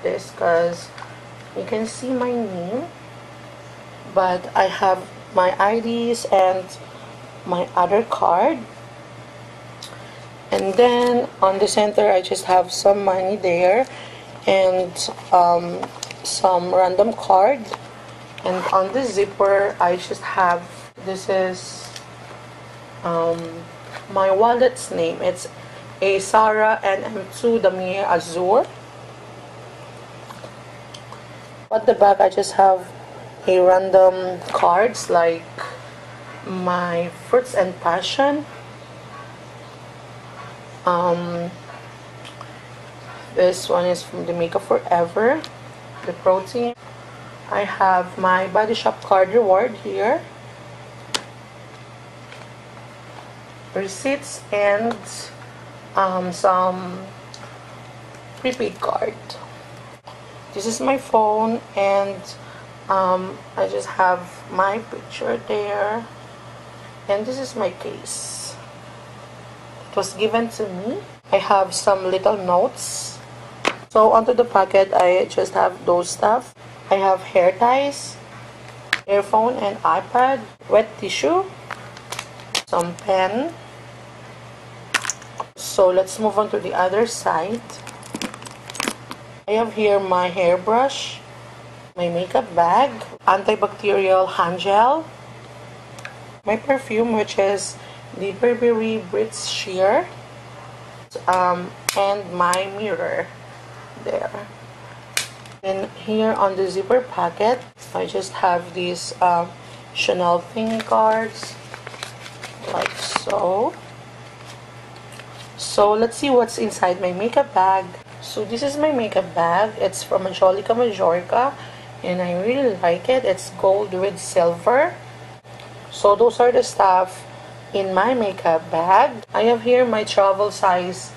this because you can see my name, but I have my IDs and my other card. And then on the center I just have some money there and some random card. And on the zipper I just have, this is my wallet's name. It's a Sarah NM2 Damier Azure. At the back I just have a random cards like my fruits and passion. This one is from the Makeup Forever, the protein. I have my Body Shop card reward here, receipts, and some prepaid card. This is my phone, and I just have my picture there, and this is my case. It was given to me. I have some little notes. So onto the pocket I just have those stuff. I have hair ties, earphone and iPad, wet tissue, some pen. So let's move on to the other side. I have here my hairbrush, my makeup bag, antibacterial hand gel, my perfume, which is the Burberry Britz Sheer, and my mirror there. And here on the zipper pocket I just have these Chanel thing cards, like so. So let's see what's inside my makeup bag. So this is my makeup bag. It's from Angelica Majorca and I really like it. It's gold with silver. So those are the stuff in my makeup bag. I have here my travel size